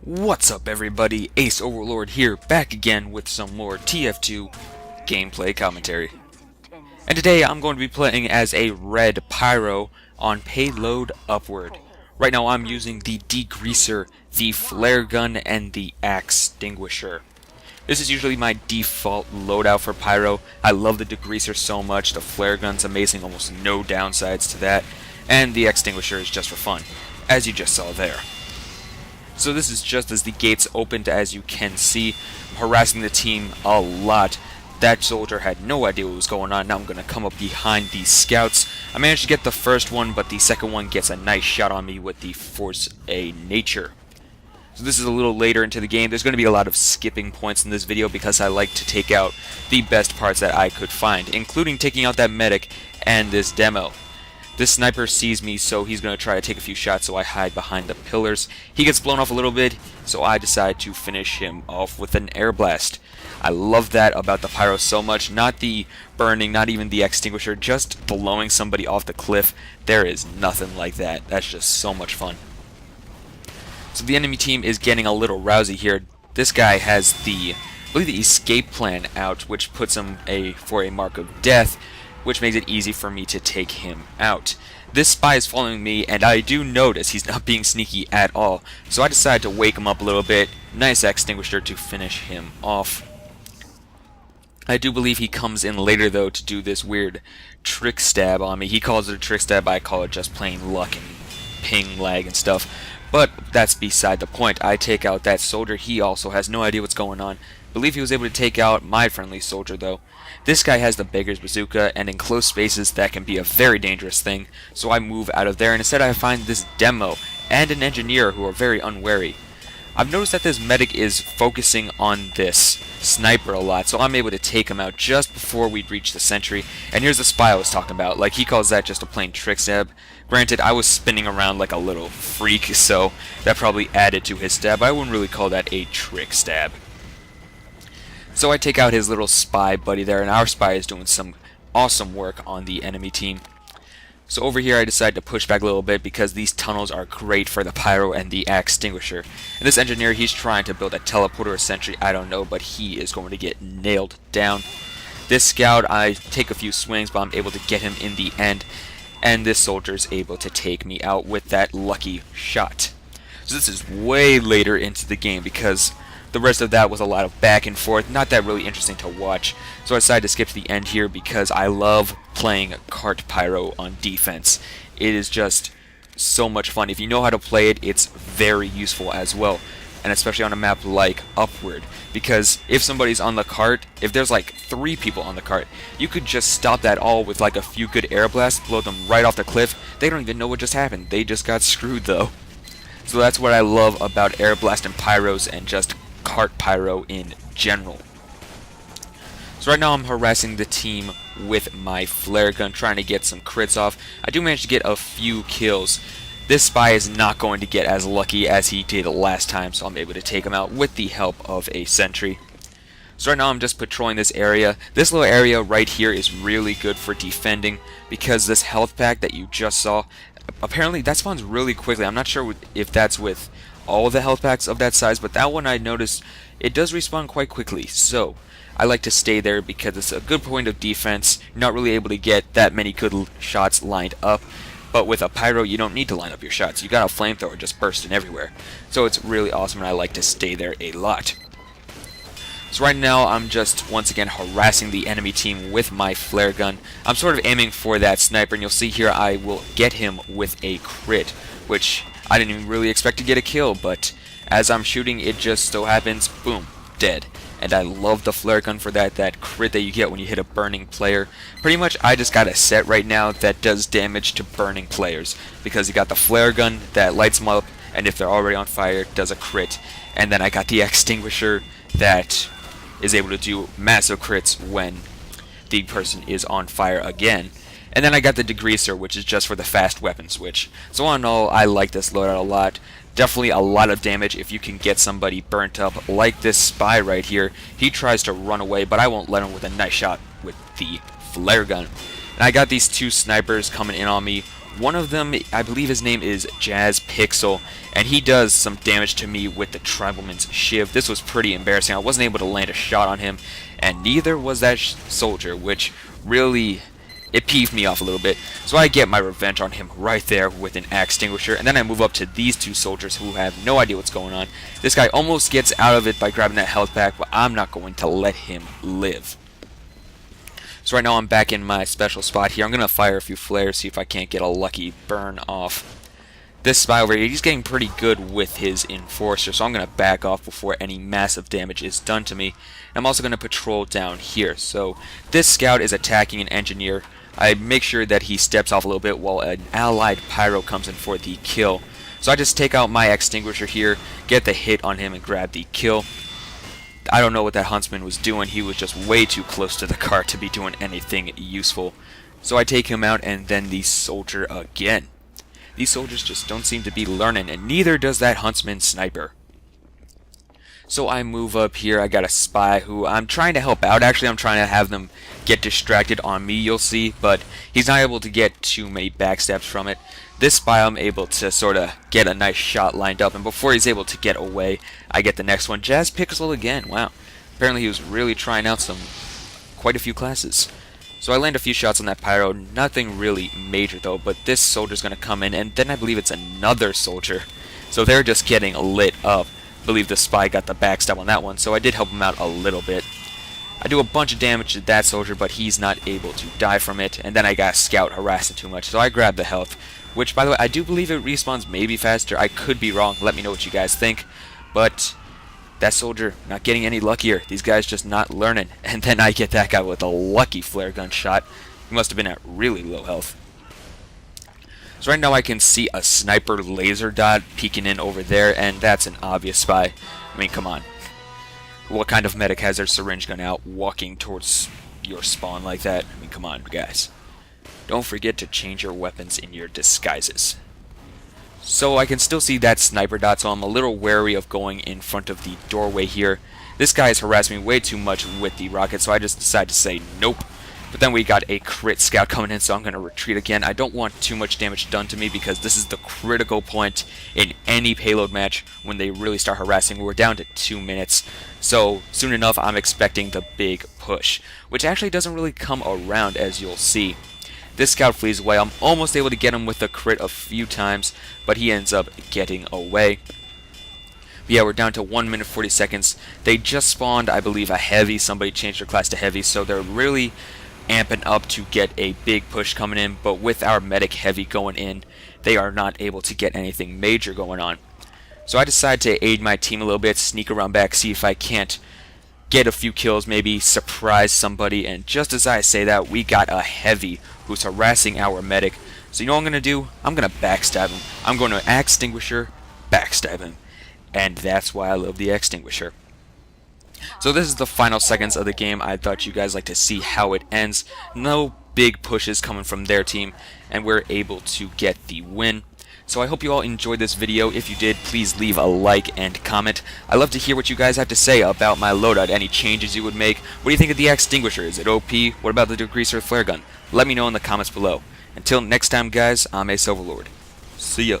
What's up everybody, Ace Overlord here, back again with some more TF2 gameplay commentary. And today I'm going to be playing as a red Pyro on Payload Upward. Right now I'm using the Degreaser, the Flare Gun, and the Axstinguisher. This is usually my default loadout for Pyro. I love the Degreaser so much, the Flare Gun's amazing, almost no downsides to that, and the Axstinguisher is just for fun, as you just saw there. So this is just as the gates opened, as you can see. I'm harassing the team a lot. That soldier had no idea what was going on. Now I'm going to come up behind these scouts. I managed to get the first one, but the second one gets a nice shot on me with the Force A Nature. So this is a little later into the game. There's going to be a lot of skipping points in this video because I like to take out the best parts that I could find, including taking out that medic and this demo. This sniper sees me, so he's going to try to take a few shots, so I hide behind the pillars. He gets blown off a little bit, so I decide to finish him off with an air blast. I love that about the Pyro so much. Not the burning, not even the Axstinguisher, just blowing somebody off the cliff. There is nothing like that. That's just so much fun. So the enemy team is getting a little rousy here. This guy has I believe the escape plan out, which puts him for a mark of death, which makes it easy for me to take him out. This spy is following me, and I do notice he's not being sneaky at all, so I decide to wake him up a little bit. Nice Axstinguisher to finish him off. I do believe he comes in later, though, to do this weird trick stab on me. He calls it a trick stab, I call it just plain luck and ping lag and stuff. But that's beside the point. I take out that soldier. He also has no idea what's going on. I believe he was able to take out my friendly soldier, though. This guy has the Beggar's Bazooka, and in close spaces that can be a very dangerous thing, so I move out of there, and instead I find this demo and an engineer who are very unwary. I've noticed that this medic is focusing on this sniper a lot, so I'm able to take him out just before we reach the sentry. And here's the spy I was talking about. Like, he calls that just a plain trick stab. Granted, I was spinning around like a little freak, so that probably added to his stab. I wouldn't really call that a trick stab. So I take out his little spy buddy there, and our spy is doing some awesome work on the enemy team. So over here I decide to push back a little bit because these tunnels are great for the Pyro and the Axstinguisher. And this engineer, he's trying to build a teleporter or sentry, I don't know, but he is going to get nailed down. This scout, I take a few swings, but I'm able to get him in the end. And this soldier is able to take me out with that lucky shot. So this is way later into the game because the rest of that was a lot of back and forth, not that really interesting to watch. So I decided to skip to the end here because I love playing Cart Pyro on defense. It is just so much fun. If you know how to play it, it's very useful as well. And especially on a map like Upward, because if somebody's on the cart, if there's like 3 people on the cart, you could just stop that all with like a few good air blasts, blow them right off the cliff. They don't even know what just happened. They just got screwed though. So that's what I love about air blast and pyros and just Cart Pyro in general. So right now I'm harassing the team with my flare gun, trying to get some crits off. I do manage to get a few kills. This spy is not going to get as lucky as he did last time, so I'm able to take him out with the help of a sentry. So right now I'm just patrolling this area. This little area right here is really good for defending because this health pack that you just saw, apparently that spawns really quickly. I'm not sure if that's with all the health packs of that size, but that one I noticed it does respawn quite quickly, so I like to stay there because it's a good point of defense. You're not really able to get that many good shots lined up, but with a Pyro you don't need to line up your shots. You got a flamethrower just bursting everywhere, so it's really awesome and I like to stay there a lot. So right now I'm just once again harassing the enemy team with my flare gun. I'm sort of aiming for that sniper, and you'll see here I will get him with a crit, which I didn't even really expect to get a kill, but as I'm shooting, it just so happens, boom, dead. And I love the flare gun for that crit that you get when you hit a burning player. Pretty much, I just got a set right now that does damage to burning players, because you got the flare gun that lights them up, and if they're already on fire, does a crit. And then I got the Axstinguisher that is able to do massive crits when the person is on fire again. And then I got the Degreaser, which is just for the fast weapon switch. So all in all, I like this loadout a lot. Definitely a lot of damage if you can get somebody burnt up, like this spy right here. He tries to run away, but I won't let him with a nice shot with the flare gun. And I got these 2 snipers coming in on me. One of them, I believe his name is Jazz Pixel, and he does some damage to me with the Tribalman's Shiv. This was pretty embarrassing. I wasn't able to land a shot on him, and neither was that soldier, which really, it peeved me off a little bit. So I get my revenge on him right there with an Axstinguisher, and then I move up to these two soldiers who have no idea what's going on. This guy almost gets out of it by grabbing that health pack, but I'm not going to let him live. So right now I'm back in my special spot here. I'm going to fire a few flares, see if I can't get a lucky burn off. This spy over here, he's getting pretty good with his Enforcer, so I'm going to back off before any massive damage is done to me. And I'm also going to patrol down here. So this scout is attacking an engineer. I make sure that he steps off a little bit while an allied Pyro comes in for the kill. So I just take out my Axstinguisher here, get the hit on him and grab the kill. I don't know what that huntsman was doing. He was just way too close to the car to be doing anything useful. So I take him out, and then the soldier again. These soldiers just don't seem to be learning, and neither does that huntsman sniper. So I move up here. I got a spy who I'm trying to help out. Actually, I'm trying to have them get distracted on me, you'll see, but he's not able to get too many backstabs from it. This spy I'm able to sort of get a nice shot lined up, and before he's able to get away, I get the next one. Jazz Pixel again. Wow. Apparently he was really trying out quite a few classes. So I land a few shots on that Pyro. Nothing really major though, but this soldier's going to come in, and then I believe it's another soldier. So they're just getting lit up. I believe the spy got the backstab on that one, so I did help him out a little bit. I do a bunch of damage to that soldier, but he's not able to die from it, and then I got a scout harassing too much, so I grab the health, which, by the way, I do believe it respawns maybe faster. I could be wrong. Let me know what you guys think. But that soldier not getting any luckier. These guys just not learning. And then I get that guy with a lucky flare gun shot. He must have been at really low health. So right now I can see a sniper laser dot peeking in over there, and that's an obvious spy. I mean, come on. What kind of medic has their syringe gun out walking towards your spawn like that? I mean, come on, guys. Don't forget to change your weapons in your disguises. So I can still see that sniper dot, so I'm a little wary of going in front of the doorway here. This guy is harassing me way too much with the rocket, so I just decided to say nope. But then we got a crit scout coming in, so I'm going to retreat again. I don't want too much damage done to me because this is the critical point in any payload match when they really start harassing. We're down to 2 minutes, so soon enough I'm expecting the big push, which actually doesn't really come around, as you'll see. This scout flees away. I'm almost able to get him with a crit a few times, but he ends up getting away. But yeah, we're down to 1 minute 40 seconds. They just spawned, I believe, a heavy. Somebody changed their class to heavy, so they're really amping up to get a big push coming in, but with our medic heavy going in, they are not able to get anything major going on. So I decide to aid my team a little bit, sneak around back, see if I can't get a few kills, maybe surprise somebody, and just as I say that, we got a heavy who's harassing our medic. So you know what I'm going to do? I'm going to backstab him. I'm going to Axstinguisher, backstab him. And that's why I love the Axstinguisher. So this is the final seconds of the game. I thought you guys like to see how it ends. No big pushes coming from their team, and we're able to get the win. So I hope you all enjoyed this video. If you did, please leave a like and comment. I love to hear what you guys have to say about my loadout, any changes you would make. What do you think of the Axstinguisher? Is it OP? What about the degreaser flare gun? Let me know in the comments below. Until next time, guys, I'm Ace Overlord. See ya.